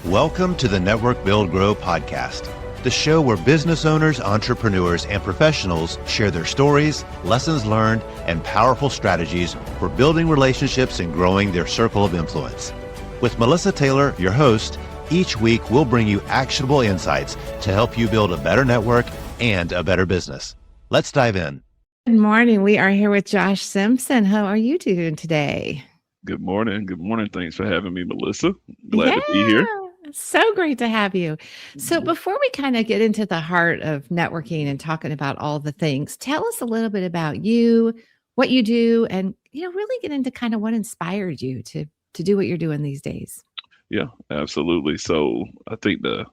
Welcome to the Network Build Grow podcast, the show where business owners, entrepreneurs, and professionals share their stories, lessons learned, and powerful strategies for building relationships and growing their circle of influence. With Melissa Taylor, your host, each week we'll bring you actionable insights to help you build a better network and a better business. Let's dive in. Good morning. We are here with Josh Simpson. How are you doing today? Good morning. Good morning. Thanks for having me, Melissa. Glad to be here. So great to have you. So before we kind of get into the heart of networking and talking about all the things, tell us a little bit about you, what you do, and really get into kind of what inspired you to do what you're doing these days. Yeah, absolutely. So I think the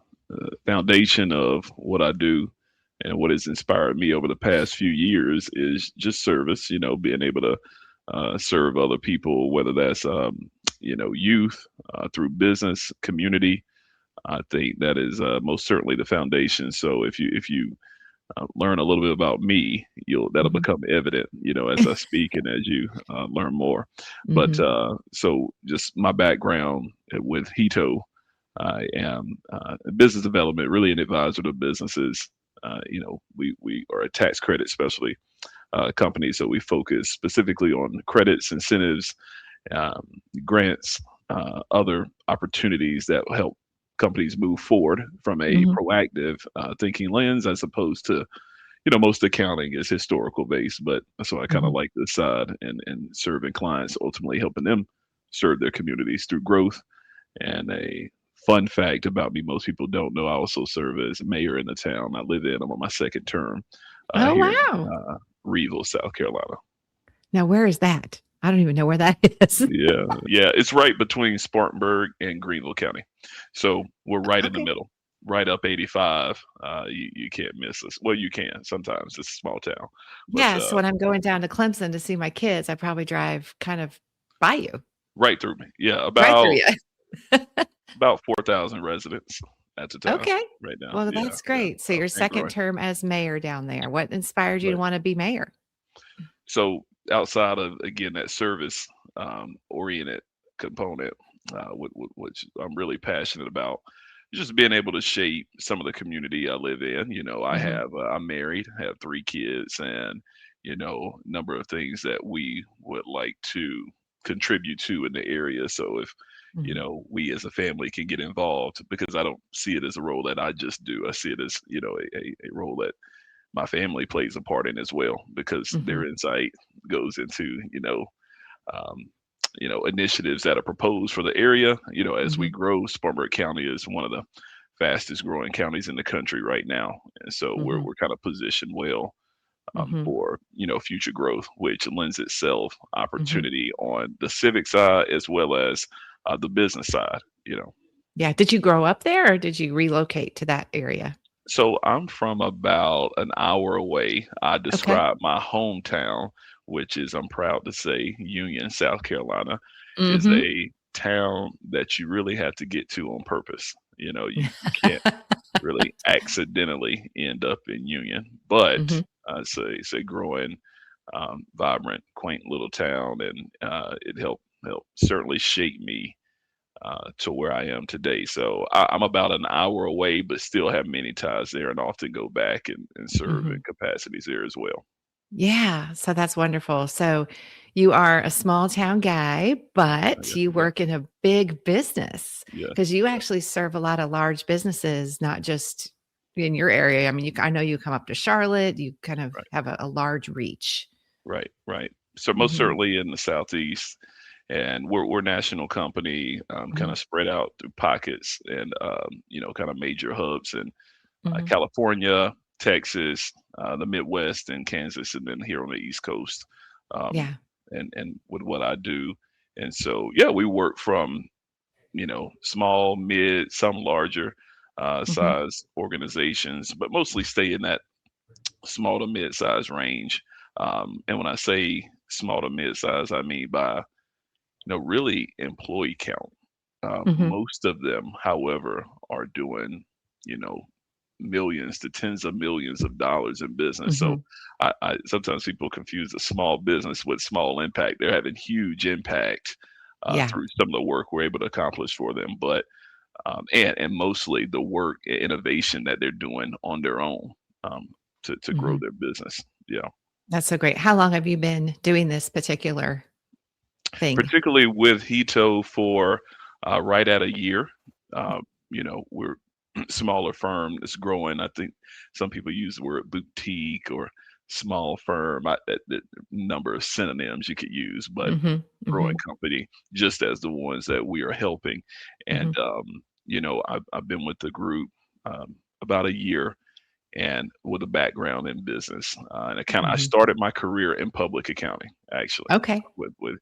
foundation of what I do and what has inspired me over the past few years is just service, being able to serve other people, whether that's, youth, through business, community. I think that is most certainly the foundation. So if you learn a little bit about me, that'll become evident, as I speak and as you learn more. But so just my background with HETO, I am business development, really an advisor to businesses. We are a tax credit specialty company, so we focus specifically on credits, incentives, grants, other opportunities that will help companies move forward from a proactive thinking lens, as opposed to, most accounting is historical based. But so I kind of like this side and serving clients, ultimately helping them serve their communities through growth. And a fun fact about me, most people don't know, I also serve as mayor in the town I live in. I'm on my second term here in Rietville, South Carolina. Now, where is that? I don't even know where that is. Yeah. It's right between Spartanburg and Greenville County. So we're right in the middle, right up 85. You can't miss us. Well, you can sometimes. It's a small town. But, so when I'm going down to Clemson to see my kids, I probably drive kind of by you. Right through me. Yeah, about 4,000 residents at the time. Okay. Right now. Well, that's great. Yeah. So your second term as mayor down there. What inspired you to want to be mayor? So outside of, again, that service oriented component, which I'm really passionate about, just being able to shape some of the community I live in. I'm married, have 3 kids, and number of things that we would like to contribute to in the area. So if we as a family can get involved, because I don't see it as a role that I just do. I see it as a role that my family plays a part in as well, because their insight goes into initiatives that are proposed for the area. As we grow, Spartanburg County is one of the fastest growing counties in the country right now, and so we're kind of positioned well for future growth, which lends itself opportunity on the civic side as well as the business side. Yeah. Did you grow up there, or did you relocate to that area? So I'm from about an hour away. I describe my hometown, which is, I'm proud to say, Union, South Carolina, is a town that you really have to get to on purpose. You can't really accidentally end up in Union, but it's a growing, vibrant, quaint little town, and it helped certainly shape me to where I am today. So I'm about an hour away, but still have many ties there, and often go back and serve in capacities there as well. Yeah. So that's wonderful. So you are a small town guy, but you work in a big business, because you actually serve a lot of large businesses, not just in your area. I mean, I know you come up to Charlotte, you kind of have a large reach. Right. So most certainly in the Southeast. And we're a national company, kind of spread out through pockets and, kind of major hubs in California, Texas, the Midwest, and Kansas, and then here on the East Coast. And with what I do. And so, we work from, small, mid, some larger size organizations, but mostly stay in that small to mid-size range. And when I say small to mid-size, I mean by really employee count. Most of them, however, are doing, millions to tens of millions of dollars in business. So I sometimes people confuse a small business with small impact. They're having huge impact through some of the work we're able to accomplish for them. But and mostly the work and innovation that they're doing on their own to grow Mhm. their business. Yeah. That's so great. How long have you been doing this particular thing? Particularly with HETO for right at a year. We're smaller firm that's growing. I think some people use the word boutique or small firm. The number of synonyms you could use, but Mhm. growing Mhm. company just as the ones that we are helping. And Mhm. I've been with the group about a year and with a background in business. And I Mhm. started my career in public accounting actually Okay. with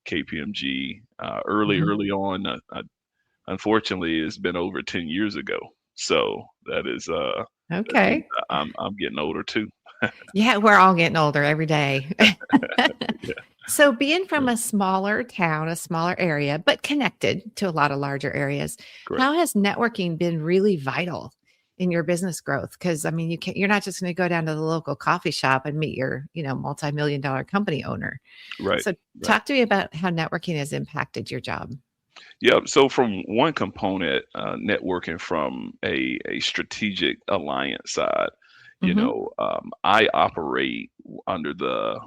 KPMG Mhm. early on. Unfortunately, it's been over 10 years ago. So that means Okay. I'm getting older too. Yeah, we're all getting older every day. Yeah, So, being yeah, from a smaller town, a smaller area, but connected to a lot of larger areas, correct. how has networking been really vital in your business growth? Because I mean, you're not just going to go down to the local coffee shop and meet your, multi-million dollar company owner. Right, So, right. talk to me about how networking has impacted your job. Yeah. So from one component, networking from a strategic alliance side, Hmm. I operate under the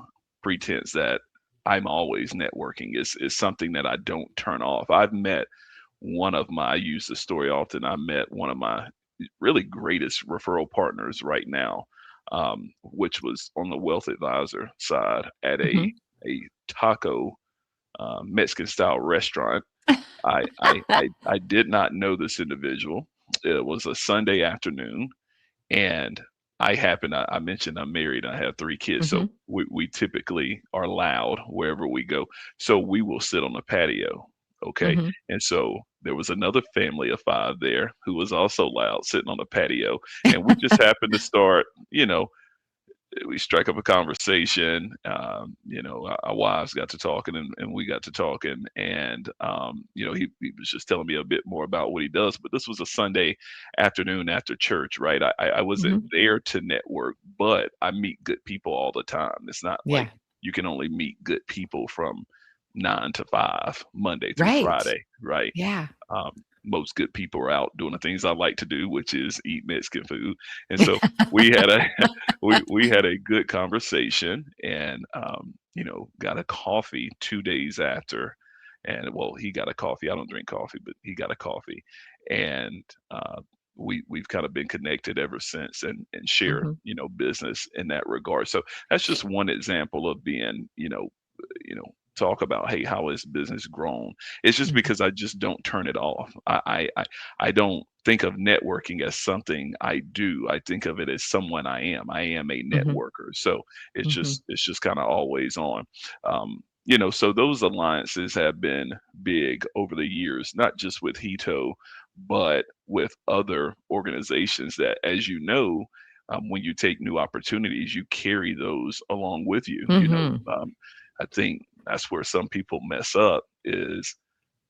pretense that I'm always networking. Is something that I don't turn off. I use the story often. I met one of my really greatest referral partners right now, which was on the wealth advisor side at Hmm. a taco Mexican style restaurant. I did not know this individual. It was a Sunday afternoon, and I mentioned I'm married. I have 3 kids, so Hmm. we typically are loud wherever we go. So we will sit on the patio. Okay. Hmm. And so there was another family of 5 there who was also loud sitting on the patio. And we just happened to start, we strike up a conversation. Our wives got to talking, and we got to talking, and he was just telling me a bit more about what he does. But this was a Sunday afternoon after church, right? I wasn't Hmm. there to network, but I meet good people all the time. It's not like Yeah. you can only meet good people from 9 to 5, Monday through Right. Friday, right? Yeah. Most good people are out doing the things I like to do, which is eat Mexican food. And so we had a we had a good conversation, and got a coffee 2 days after. And well, he got a coffee. I don't drink coffee, but he got a coffee, and we've kind of been connected ever since, and share Hmm. business in that regard. So that's just one example of being talk about, hey, how has business grown. It's just Hmm. because I just don't turn it off. I don't think of networking as something I do. I think of it as someone I am. I am a Hmm. networker. So Hmm. it's just kind of always on. So those alliances have been big over the years, not just with HETO, but with other organizations that, as you know, when you take new opportunities, you carry those along with you. Hmm. I think that's where some people mess up is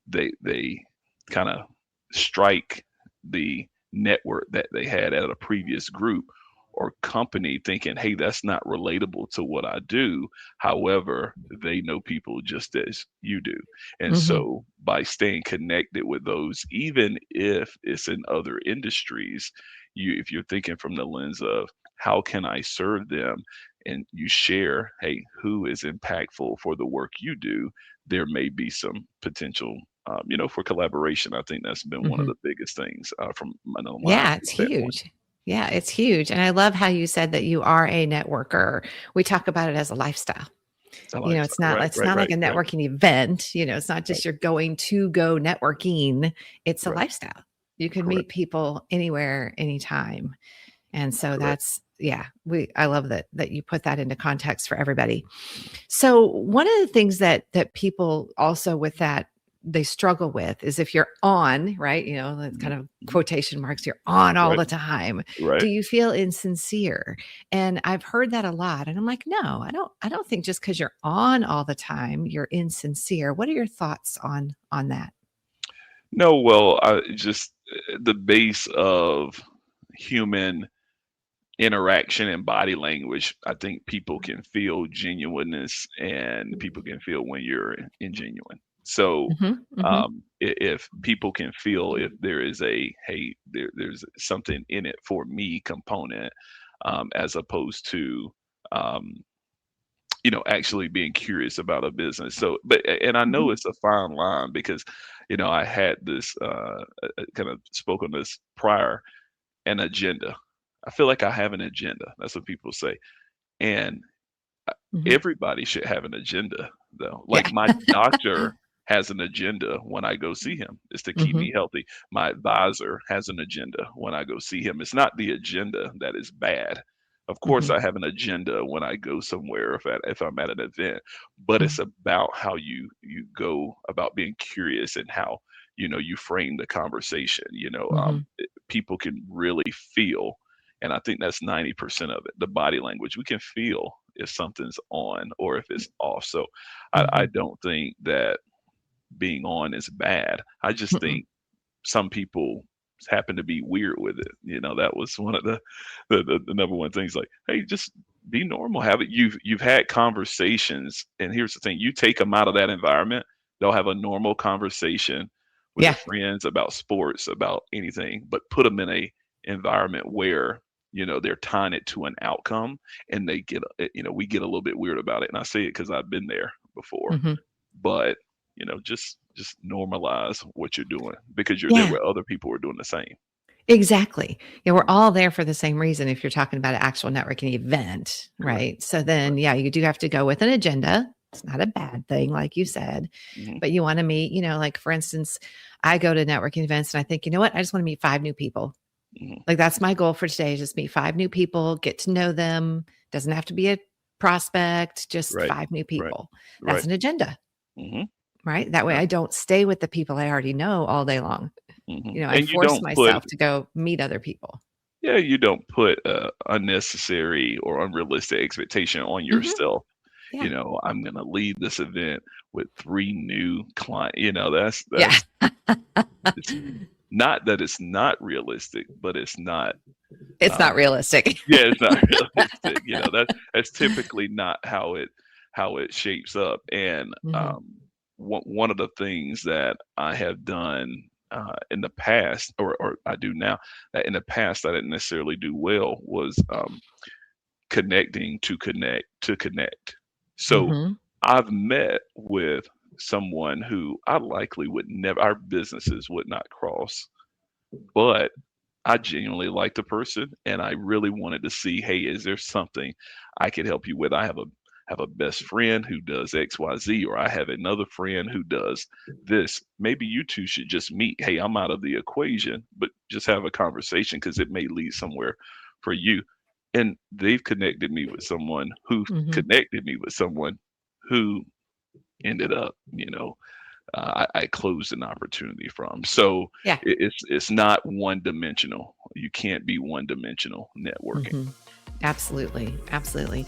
they kind of strike the network that they had at a previous group or company thinking, hey, that's not relatable to what I do. However, they know people just as you do. And Hmm. so by staying connected with those, even if it's in other industries, if you're thinking from the lens of how can I serve them, and you share, hey, who is impactful for the work you do, there may be some potential, for collaboration. I think that's been one of Hmm. the biggest things from an alliance Yeah, it's standpoint. huge. Yeah, it's huge. And I love how you said that you are a networker. We talk about it as a lifestyle. I like It's not right, it's right, not like right, a right, networking event, it's not right, just you're going to go networking. It's a right, lifestyle. You can correct, meet people anywhere, anytime. And so correct. I love that you put that into context for everybody. So one of the things that people also with that they struggle with is if you're on, right? That's Mhm, kind of mhm, quotation marks, you're on all right, the time. Do right. you feel insincere? And I've heard that a lot. And I'm like, no, I don't think just because you're on all the time, you're insincere. What are your thoughts on that? No, well, I just the base of human interaction and body language. I think people can feel genuineness, and people can feel when you're ingenuine. So Mm-hmm. if people can feel if there is a, hey, there's something in it for me component, as opposed to, um, actually being curious about a business. So, and I Mm-hmm. know it's a fine line because, I had this, kind of spoke on this prior, an agenda. I feel like I have an agenda. That's what people say. And Mm-hmm. everybody should have an agenda, though. Like Yeah. my doctor has an agenda when I go see him, is to keep Mm-hmm. me healthy. My advisor has an agenda when I go see him. It's not the agenda that is bad. Of course, Mm-hmm. I have an agenda when I go somewhere, if I'm at an event, but it's about how you go about being curious, and how you frame the conversation. Mm-hmm. People can really feel, and I think that's 90% of it. The body language, we can feel if something's on or if it's off. So I Mm-hmm. don't think that being on is bad. I just Mm-mm. think some people happen to be weird with it. That was one of the number one things. Like, hey, just be normal. Have it. You've had conversations, and here's the thing: you take them out of that environment, they'll have a normal conversation with their Yeah. friends about sports, about anything, but put them in a environment where they're tying it to an outcome, and they get we get a little bit weird about it. And I say it because I've been there before. Mm-hmm. But just normalize what you're doing, because you're there Yeah. where other people are doing the same. Exactly. Yeah, we're all there for the same reason if you're talking about an actual networking event, Correct. right? So then, yeah, you do have to go with an agenda. It's not a bad thing, like you said, Hmm. but you want to meet, like for instance, I go to networking events and I think, you know what? I just want to meet 5 new people. Hmm. Like that's my goal for today, is just meet 5 new people, get to know them. Doesn't have to be a prospect, just Right. 5 new Right. people. That's Right. an agenda, Hmm. right? That way I don't stay with the people I already know all day long. I And you force don't put, myself to go meet other people. yeah, you don't put unnecessary or unrealistic expectation on Mhm. yourself. Yeah. I'm going to lead this event with 3 new clients. Yeah. It's not that it's not realistic, but it's not. It's not Um, realistic. yeah, it's not realistic. That's typically not how it shapes up. And Mhm. one of the things that I have done in the past, or I do now, that in the past I didn't necessarily do well, was connecting to connect to connect. So Mhm. I've met with someone who I likely would never, our businesses would not cross, but I genuinely liked the person, and I really wanted to see, hey, is there something I could help you with? I have a best friend who does XYZ, or I have another friend who does this. Maybe you two should just meet. Hey, I'm out of the equation, but just have a conversation, because it may lead somewhere for you. And they've connected me with someone who Mhm. connected me with someone who ended up, I closed an opportunity from. So Yeah. it's not one dimensional. You can't be one dimensional networking. Mhm. Absolutely. Absolutely.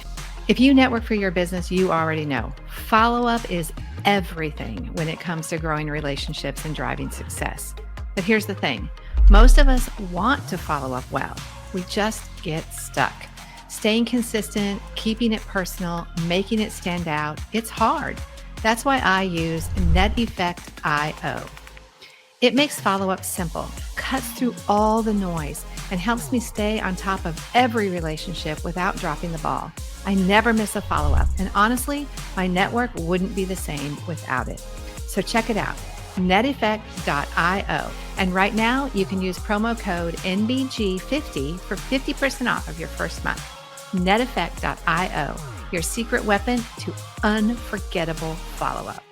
If you network for your business, you already know follow up is everything when it comes to growing relationships and driving success. But here's the thing, most of us want to follow up well. We just get stuck. Staying consistent, keeping it personal, making it stand out, it's hard. That's why I use NetEffect.io. It makes follow-up simple, cuts through all the noise, and helps me stay on top of every relationship without dropping the ball. I never miss a follow-up, and honestly, my network wouldn't be the same without it. So check it out, neteffect.io. And right now, you can use promo code NBG50 for 50% off of your first month. neteffect.io, your secret weapon to unforgettable follow-up.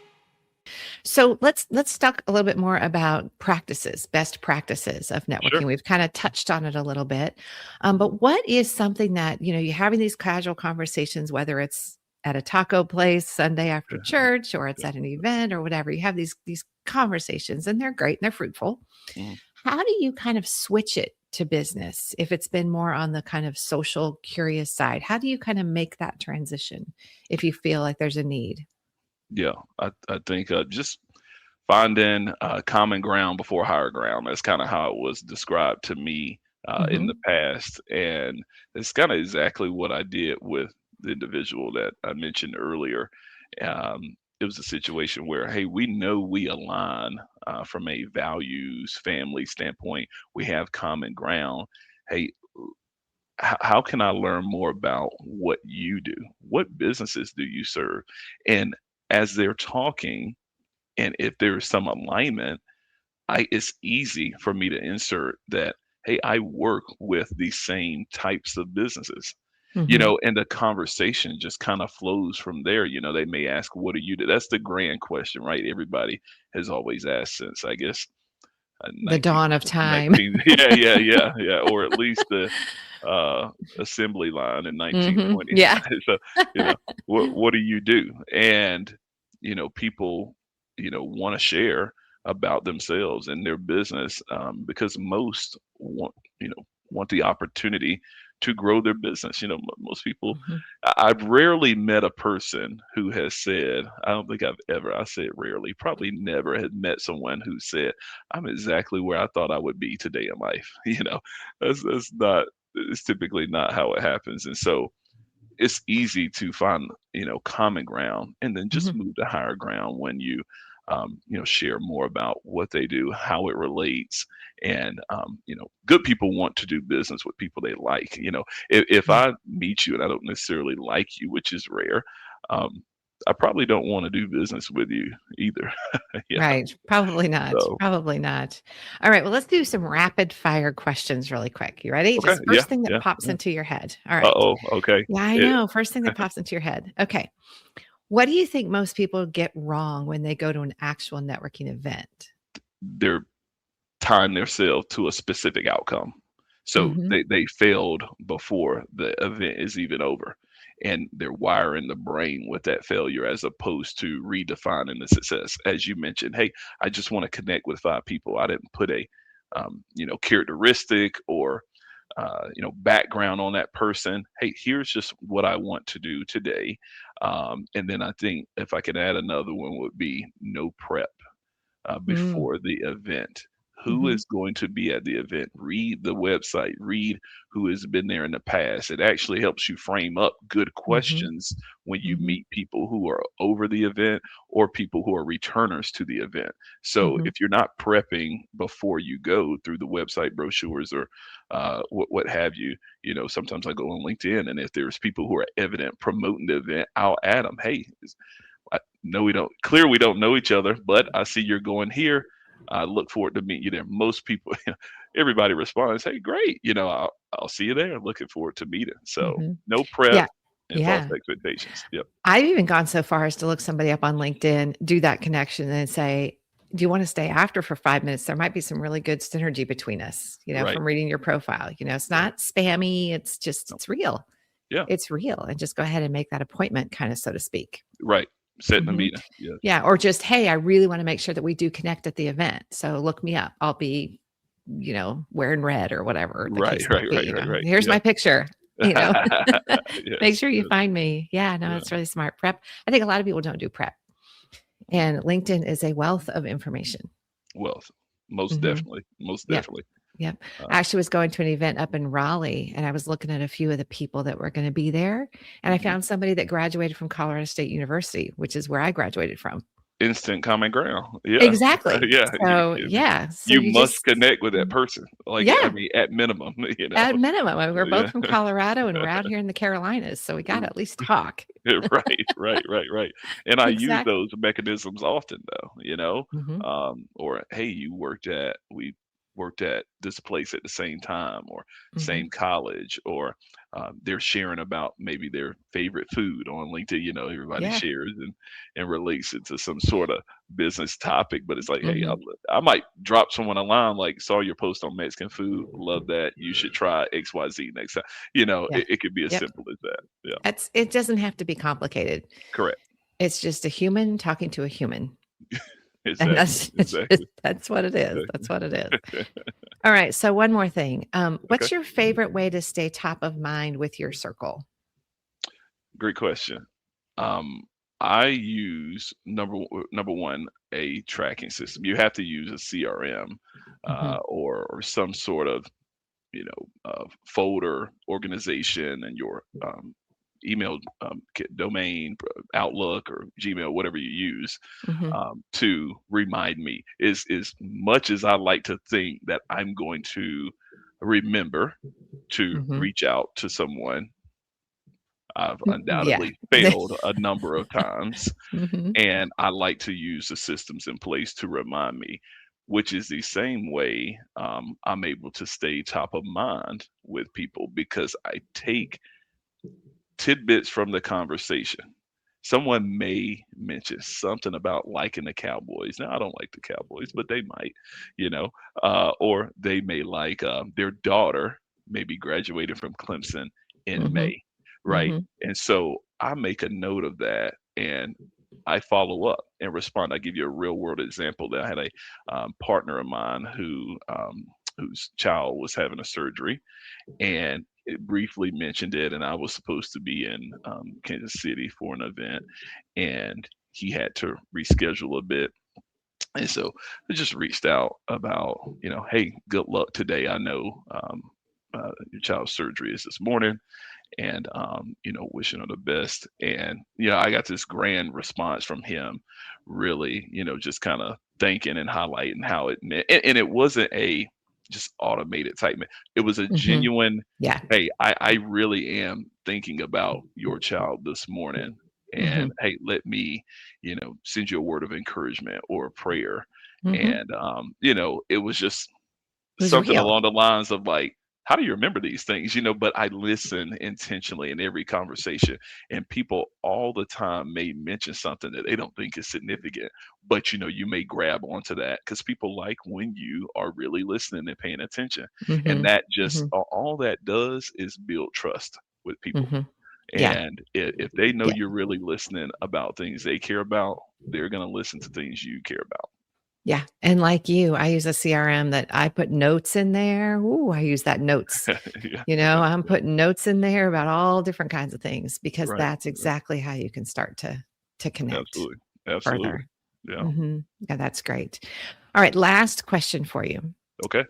So let's talk a little bit more about practices, best practices of networking. Sure. We've kind of touched on it a little bit, but what is something that you're having these casual conversations, whether it's at a taco place Sunday after church, or it's at an event or whatever. You have these conversations, and they're great and they're fruitful. Mhm. How do you kind of switch it to business if it's been more on the kind of social, curious side? How do you kind of make that transition if you feel like there's a need? Yeah, I think just finding common ground before higher ground. That's kind of how it was described to me in the Hmm. past, and it's kind of exactly what I did with the individual that I mentioned earlier. Um, it was a situation where, hey, we know we align from a values, family standpoint. We have common ground. Hey, how can I learn more about what you do? What businesses do you serve? And as they're talking, and if there is some alignment, it's easy for me to insert that, hey, I work with these same types of businesses, Mm-hmm. and the conversation just kind of flows from there. They may ask, what do you do? That's the grand question, right? Everybody has always asked since, I guess, The 19, dawn of time. 19, yeah, yeah, yeah, yeah, or at least the uh, assembly line in Hmm. 1920. Yeah. So, what do you do? And people, want to share about themselves and their business, because most want the opportunity to grow their business. Most people. Hmm. I've rarely met a person who has said, I don't think I said rarely, probably never had met someone who said, I'm exactly where I thought I would be today in life. That's not, it's typically not how it happens. And so it's easy to find, common ground and then just Hmm. move to higher ground when you, share more about what they do, how it relates. And, good people want to do business with people they like. If Yeah. I meet you and I don't necessarily like you, which is rare, um, I probably don't want to do business with you either. Yeah. Right. Probably not. So, Probably not. All right. Well, let's do some rapid fire questions really quick. You ready? okay. Just Yeah. first thing that Yeah. pops Yeah. into your head. All right. Uh-oh. Okay. Yeah, I It, know. First thing that pops into your head. Okay. What do you think most people get wrong when they go to an actual networking event? they're time themselves to a specific outcome. So Hmm. they failed before the event is even over. And they're wiring the brain with that failure as opposed to redefining the success. As you mentioned, hey, I just want to connect with 5 people. I didn't put a characteristic or background on that person. Hey, here's just what I want to do today. And then I think if I could add another one would be no prep Mm. before the event. Who Hmm. is going to be at the event? Read the website, read who has been there in the past. It actually helps you frame up good Hmm. questions when you Hmm. meet people who are over the event or people who are returners to the event. So Hmm. if you're not prepping before you go through the website brochures or what have you, sometimes I go on LinkedIn and if there's people who are evident promoting the event, I'll add them. Hey, no, we don't. Clear, we don't know each other, but I see you're going here. I look forward to meeting you there. Most people, everybody responds, "Hey, great! I'll see you there. Looking forward to meeting." So, Hmm. no prep Yeah. and false Yeah. expectations. Yep. I've even gone so far as to look somebody up on LinkedIn, do that connection, and say, do you want to stay after for 5 minutes? There might be some really good synergy between us, Right. from reading your profile. It's Right. not spammy. It's just, No. it's real. Yeah. It's real. And just go ahead and make that appointment, kind of, so to speak. Right. Setting a Hmm. meeting. Yes. Yeah. Or just, hey, I really want to make sure that we do connect at the event. So look me up. I'll be, wearing red or whatever the Right. case might Right. be. Right. Right. Right. Here's my Yep. picture. You know, make Yes. sure you Yes. find me. Yeah, no, Yeah. it's really smart. Prep. I think a lot of people don't do prep. And LinkedIn is a wealth of information. Wealth. Most Hmm. definitely. Most Yep. definitely. Yep. Uh, I actually was going to an event up in Raleigh and I was looking at a few of the people that were going to be there. And I mhm. found somebody that graduated from Colorado State University, which is where I graduated from. Instant common ground. Yeah. Exactly. Yeah. So, yeah. So You you must just, connect with that person. Like, I yeah, mean, at minimum, at minimum. I mean, we're both Yeah. from Colorado and we're out here in the Carolinas. So we got to at least talk. Right, right, right, right. And I use Exactly. those mechanisms often though, Hmm. or hey, we worked at this place at the same time or Hmm. same college, or they're sharing about maybe their favorite food on LinkedIn. Everybody Yeah. shares and relates it to some sort of business topic, but it's like, hey, Hmm. I might drop someone a line like, saw your post on Mexican food, love that. You should try XYZ next time. Yeah. It could be as Yep. simple as that. Yeah. It doesn't have to be complicated. Correct. It's just a human talking to a human. And Exactly. Exactly. that's what it is. That's Exactly. what it is. All right. So one more thing. Okay. What's your favorite way to stay top of mind with your circle? Great question. Um, I use number one a tracking system. You have to use a CRM Hmm. or some sort of folder organization and your email domain, Outlook or Gmail, whatever you use, Mm-hmm. to remind me. Is as much as I like to think that I'm going to remember to Mm-hmm. reach out to someone, I've Yeah. undoubtedly failed a number of times. Mm-hmm. And I like to use the systems in place to remind me, which is the same way I'm able to stay top of mind with people because I take tidbits from the conversation. Someone may mention something about liking the Cowboys. Now, I don't like the Cowboys, but they might, you know, or they may like their daughter maybe graduated from Clemson in Mm-hmm. May, right? Mm-hmm. And so I make a note of that and I follow up and respond. I give you a real world example that I had a partner of mine whose child was having a surgery and it briefly mentioned it, and I was supposed to be in Kansas City for an event, and he had to reschedule a bit. And so I just reached out about, hey, good luck today. I know your child's surgery is this morning, and wishing her the best. And I got this grand response from him, really, just kind of thanking and highlighting how it meant, and it wasn't a just automated type. It was a Mm-hmm. genuine, Yeah. hey, I really am thinking about your child this morning, Mm-hmm. and hey, let me, send you a word of encouragement or a prayer. Mm-hmm. And it was just It was something real. along the lines of like, how do you remember these things? But I listen intentionally in every conversation, and people all the time may mention something that they don't think is significant, but you may grab onto that because people like when you are really listening and paying attention. And Mm-hmm. that just Mm-hmm. all that does is build trust with people. Mm-hmm. Yeah. And if they know Yeah. you're really listening about things they care about, they're going to listen to things you care about. Yeah. And like you, I use a CRM that I put notes in there. Ooh, I use that notes. Yeah, I'm putting notes in there about all different kinds of things because right. that's exactly how you can start to connect Absolutely. Absolutely. further. Yeah. Mm-hmm. Yeah, that's great. All right. Last question for you. Okay.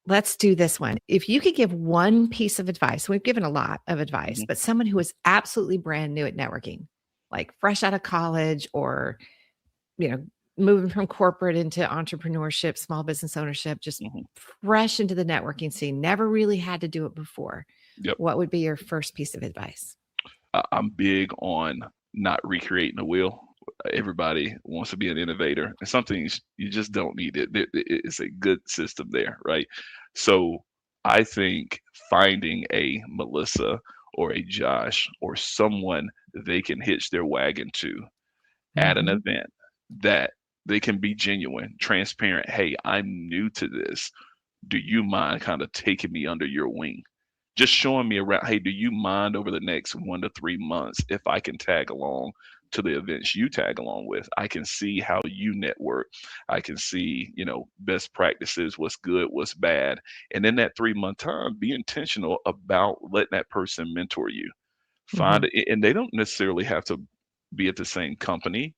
Let's do this one. If you could give one piece of advice, we've given a lot of advice, Mhm. but someone who is absolutely brand new at networking, like fresh out of college or, moving from corporate into entrepreneurship, small business ownership, just Mhm. fresh into the networking scene, never really had to do it before. Yep. What would be your first piece of advice? I'm big on not recreating the wheel. Everybody wants to be an innovator, and some things you just don't need it. It's a good system there, right? So I think finding a Melissa or a Josh or someone they can hitch their wagon to at an Mm-hmm. event that they can be genuine, transparent. Hey, I'm new to this. Do you mind kind of taking me under your wing? Just showing me around. Hey, do you mind over the next 1 to 3 months if I can tag along to the events you tag along with? I can see how you network. I can see, best practices, what's good, what's bad. And in that 3 month time, be intentional about letting that person mentor you. Mm-hmm. Find it, and they don't necessarily have to be at the same company.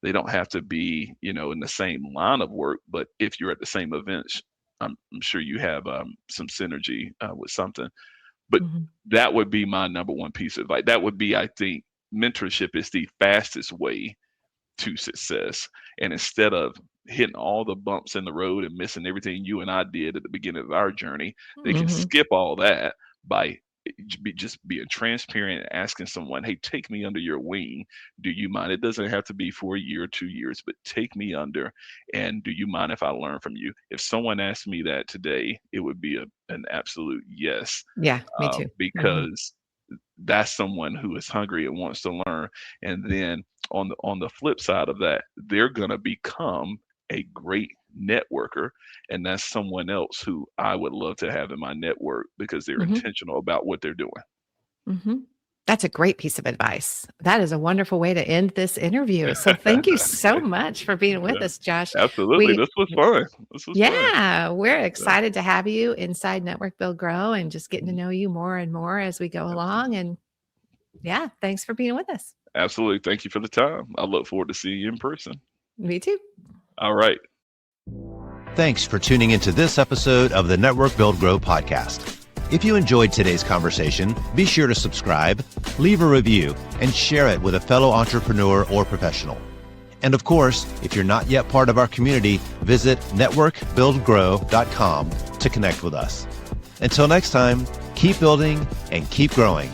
They don't have to be, in the same line of work, but if you're at the same events, I'm sure you have some synergy with something. But Mm-hmm. that would be my number one piece of advice. That would be, I think, mentorship is the fastest way to success. And instead of hitting all the bumps in the road and missing everything you and I did at the beginning of our journey, they can Mm-hmm. skip all that by just being transparent and asking someone, hey, take me under your wing. Do you mind? It doesn't have to be for a year or 2 years, but take me under. And do you mind if I learn from you? If someone asked me that today, it would be an absolute yes, Yeah, me too. Mm-hmm. because that's someone who is hungry and wants to learn. And then on the flip side of that, they're going to become a great networker, and that's someone else who I would love to have in my network because they're Mm-hmm. intentional about what they're doing. Mm-hmm. That's a great piece of advice. That is a wonderful way to end this interview. So thank you so much for being with Yeah, us, Josh. absolutely. This was fun. This was fun. Yeah, we're Yeah, excited to have you inside Network Build Grow and just getting to know you more and more as we go along. And yeah, thanks for being with us. absolutely. Thank you for the time. I look forward to seeing you in person. Me too. All right. Thanks for tuning into this episode of the Network Build Grow podcast. If you enjoyed today's conversation, be sure to subscribe, leave a review, and share it with a fellow entrepreneur or professional. And of course, if you're not yet part of our community, visit networkbuildgrow.com to connect with us. Until next time, keep building and keep growing.